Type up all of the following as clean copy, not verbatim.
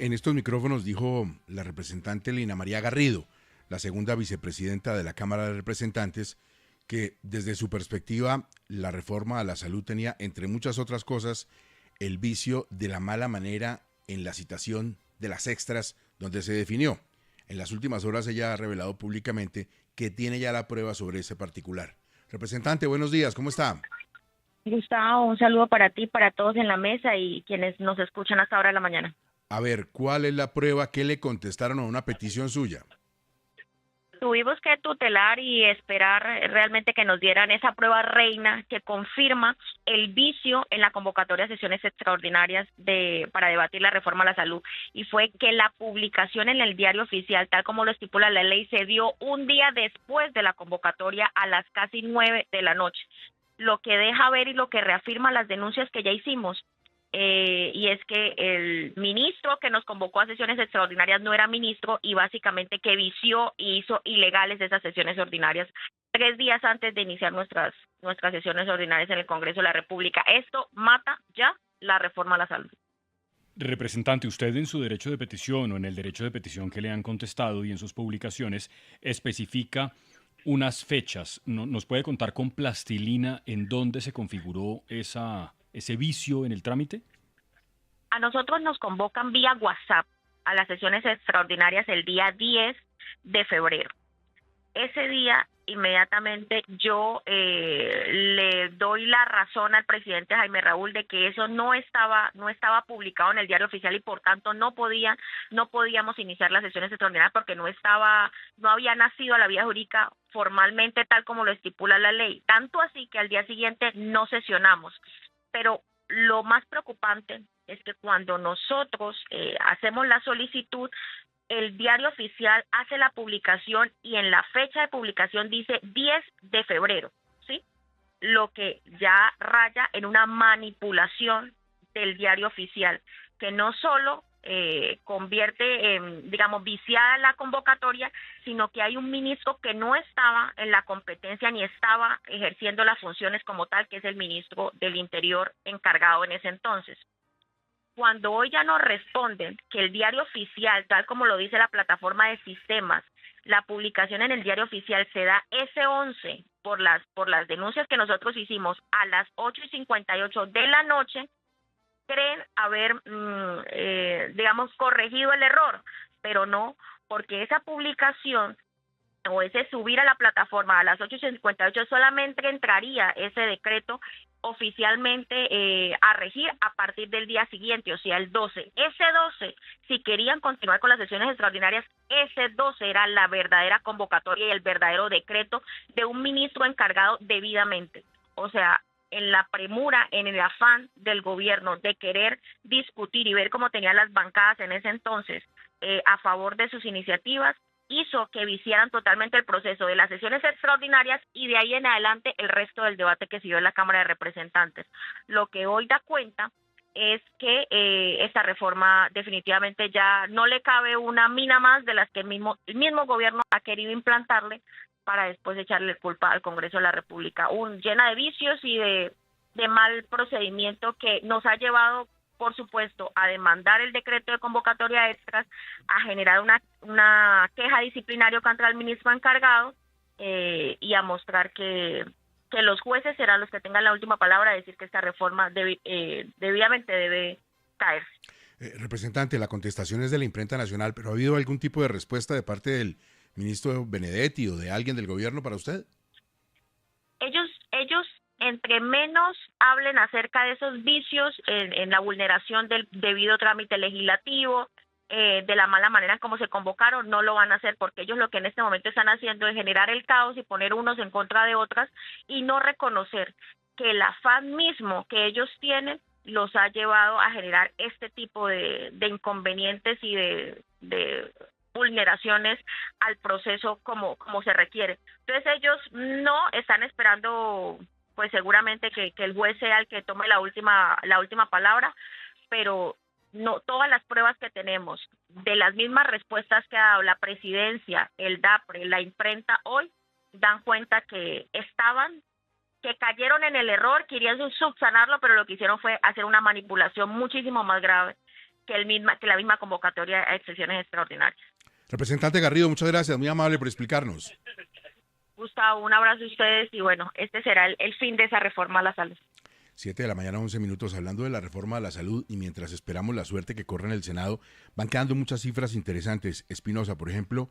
en estos micrófonos dijo la representante Lina María Garrido, la segunda vicepresidenta de la Cámara de Representantes, que desde su perspectiva la reforma a la salud tenía, entre muchas otras cosas, el vicio de la mala manera en la citación de las extras donde se definió. En las últimas horas ella ha revelado públicamente que tiene ya la prueba sobre ese particular. Representante, buenos días, ¿cómo está? Gustavo, un saludo para ti, para todos en la mesa y quienes nos escuchan hasta ahora de la mañana. A ver, ¿cuál es la prueba que le contestaron a una petición suya? Tuvimos que tutelar y esperar realmente que nos dieran esa prueba reina que confirma el vicio en la convocatoria de sesiones extraordinarias para debatir la reforma a la salud, y fue que la publicación en el diario oficial, tal como lo estipula la ley, se dio un día después de la convocatoria a las casi 9 de la noche, lo que deja ver y lo que reafirma las denuncias que ya hicimos. Y es que el ministro que nos convocó a sesiones extraordinarias no era ministro y básicamente que vició y hizo ilegales esas sesiones ordinarias 3 días antes de iniciar nuestras sesiones ordinarias en el Congreso de la República. Esto mata ya la reforma a la salud. Representante, usted en su derecho de petición o en el derecho de petición que le han contestado y en sus publicaciones especifica unas fechas. ¿Nos puede contar con plastilina en dónde se configuró ese vicio en el trámite? A nosotros nos convocan vía WhatsApp a las sesiones extraordinarias el día 10 de febrero. Ese día, inmediatamente, yo le doy la razón al presidente Jaime Raúl de que eso no estaba publicado en el diario oficial y por tanto no podíamos iniciar las sesiones extraordinarias porque no había nacido la vía jurídica formalmente tal como lo estipula la ley. Tanto así que al día siguiente no sesionamos. Pero lo más preocupante es que cuando nosotros hacemos la solicitud, el diario oficial hace la publicación y en la fecha de publicación dice 10 de febrero, ¿sí? Lo que ya raya en una manipulación del diario oficial, que no solo convierte en, viciada la convocatoria, sino que hay un ministro que no estaba en la competencia ni estaba ejerciendo las funciones como tal, que es el ministro del Interior encargado en ese entonces. Cuando hoy ya nos responden que el diario oficial, tal como lo dice la plataforma de sistemas, la publicación en el diario oficial se da ese 11 por las denuncias que nosotros hicimos a las 8:58 de la noche, creen haber, corregido el error, pero no, porque esa publicación o ese subir a la plataforma a las 8:58 solamente entraría ese decreto oficialmente a regir a partir del día siguiente, o sea, el 12. Ese 12, si querían continuar con las sesiones extraordinarias, ese 12 era la verdadera convocatoria y el verdadero decreto de un ministro encargado debidamente. O sea, en la premura, en el afán del gobierno de querer discutir y ver cómo tenían las bancadas en ese entonces a favor de sus iniciativas, hizo que viciaran totalmente el proceso de las sesiones extraordinarias y de ahí en adelante el resto del debate que siguió en la Cámara de Representantes. Lo que hoy da cuenta es que esta reforma definitivamente ya no le cabe una mina más de las que el mismo gobierno ha querido implantarle para después echarle culpa al Congreso de la República, llena de vicios y de mal procedimiento que nos ha llevado, por supuesto, a demandar el decreto de convocatoria extras, a generar una queja disciplinaria contra el ministro encargado y a mostrar que los jueces serán los que tengan la última palabra, a decir que esta reforma debidamente debe caerse. Representante, la contestación es de la imprenta nacional, pero ¿ha habido algún tipo de respuesta de parte del ministro Benedetti o de alguien del gobierno para usted? Ellos entre menos hablen acerca de esos vicios en la vulneración del debido trámite legislativo, de la mala manera en cómo se convocaron, no lo van a hacer, porque ellos lo que en este momento están haciendo es generar el caos y poner unos en contra de otras y no reconocer que el afán mismo que ellos tienen los ha llevado a generar este tipo de inconvenientes y de vulneraciones al proceso como se requiere. Entonces ellos no están esperando, pues seguramente que el juez sea el que tome la última palabra, pero no, todas las pruebas que tenemos de las mismas respuestas que ha dado la presidencia, el DAPRE, la imprenta hoy, dan cuenta que cayeron en el error, querían subsanarlo, pero lo que hicieron fue hacer una manipulación muchísimo más grave que la misma convocatoria a sesiones extraordinarias. Representante Garrido, muchas gracias, muy amable por explicarnos. Gustavo, un abrazo a ustedes y bueno, este será el fin de esa reforma a la salud. 7 de la mañana, 11 minutos, hablando de la reforma a la salud y mientras esperamos la suerte que corre en el Senado, van quedando muchas cifras interesantes. Espinosa, por ejemplo,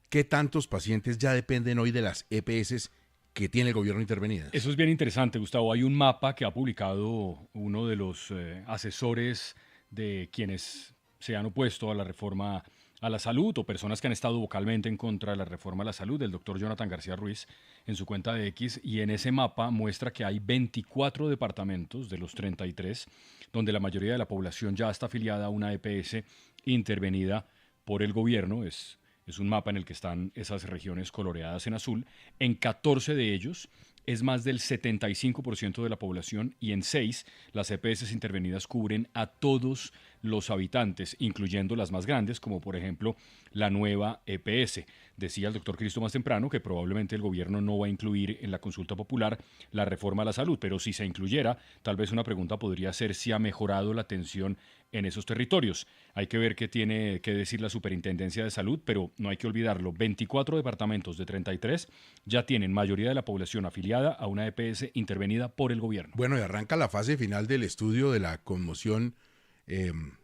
¿qué tantos pacientes ya dependen hoy de las EPS que tiene el gobierno intervenidas? Eso es bien interesante, Gustavo. Hay un mapa que ha publicado uno de los asesores de quienes se han opuesto a la reforma a la salud o personas que han estado vocalmente en contra de la reforma a la salud, del doctor Jonathan García Ruiz, en su cuenta de X, y en ese mapa muestra que hay 24 departamentos de los 33, donde la mayoría de la población ya está afiliada a una EPS intervenida por el gobierno. Es un mapa en el que están esas regiones coloreadas en azul. En 14 de ellos es más del 75% de la población y en 6 las EPS intervenidas cubren a todos los habitantes, incluyendo las más grandes, como por ejemplo la nueva EPS. Decía el doctor Cristo más temprano que probablemente el gobierno no va a incluir en la consulta popular la reforma a la salud, pero si se incluyera, tal vez una pregunta podría ser si ha mejorado la atención en esos territorios. Hay que ver qué tiene que decir la Superintendencia de Salud, pero no hay que olvidarlo, 24 departamentos de 33 ya tienen mayoría de la población afiliada a una EPS intervenida por el gobierno. Bueno, y arranca la fase final del estudio de la conmoción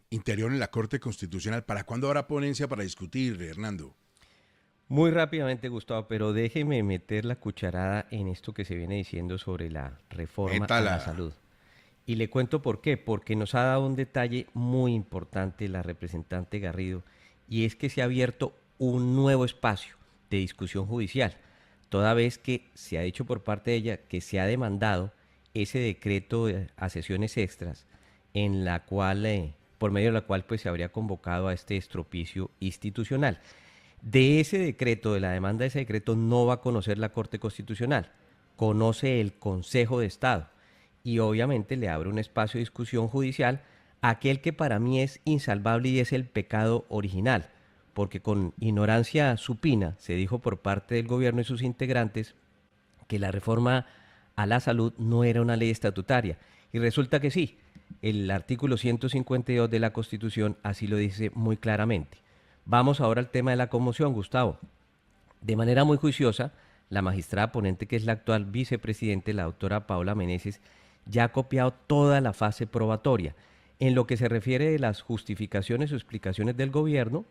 interior en la Corte Constitucional. ¿Para cuándo habrá ponencia para discutir, Hernando? Muy rápidamente, Gustavo, pero déjeme meter la cucharada en esto que se viene diciendo sobre la reforma a la salud. Y le cuento por qué, porque nos ha dado un detalle muy importante la representante Garrido, y es que se ha abierto un nuevo espacio de discusión judicial, toda vez que se ha dicho por parte de ella que se ha demandado ese decreto a sesiones extras, en la cual, por medio de la cual pues se habría convocado a este estropicio institucional. De ese decreto, de la demanda de ese decreto, no va a conocer la Corte Constitucional, conoce el Consejo de Estado. Y obviamente le abre un espacio de discusión judicial a aquel que para mí es insalvable y es el pecado original, porque con ignorancia supina se dijo por parte del gobierno y sus integrantes que la reforma a la salud no era una ley estatutaria, y resulta que sí. El artículo 152 de la Constitución así lo dice muy claramente. Vamos ahora al tema de la conmoción, Gustavo. De manera muy juiciosa, la magistrada ponente, que es la actual vicepresidente, la doctora Paola Meneses, ya ha copiado toda la fase probatoria. En lo que se refiere de las justificaciones o explicaciones del gobierno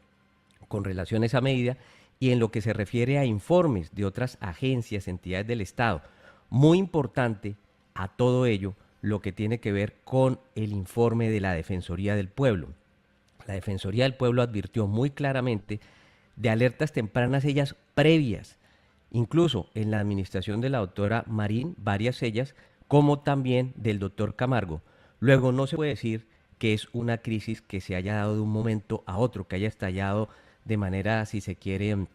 con relación a esa medida y en lo que se refiere a informes de otras agencias, entidades del Estado. Muy importante a todo ello lo que tiene que ver con el informe de la Defensoría del Pueblo. La Defensoría del Pueblo advirtió muy claramente de alertas tempranas, ellas previas, incluso en la administración de la doctora Marín, varias ellas, como también del doctor Camargo. Luego no se puede decir que es una crisis que se haya dado de un momento a otro, que haya estallado de manera, si se quiere,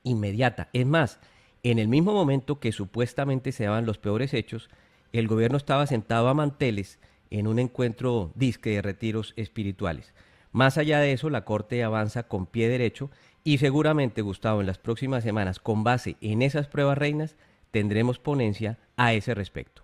inmediata. Es más, en el mismo momento que supuestamente se daban los peores hechos, el gobierno estaba sentado a manteles en un encuentro disque de retiros espirituales. Más allá de eso, la Corte avanza con pie derecho y seguramente, Gustavo, en las próximas semanas, con base en esas pruebas reinas, tendremos ponencia a ese respecto.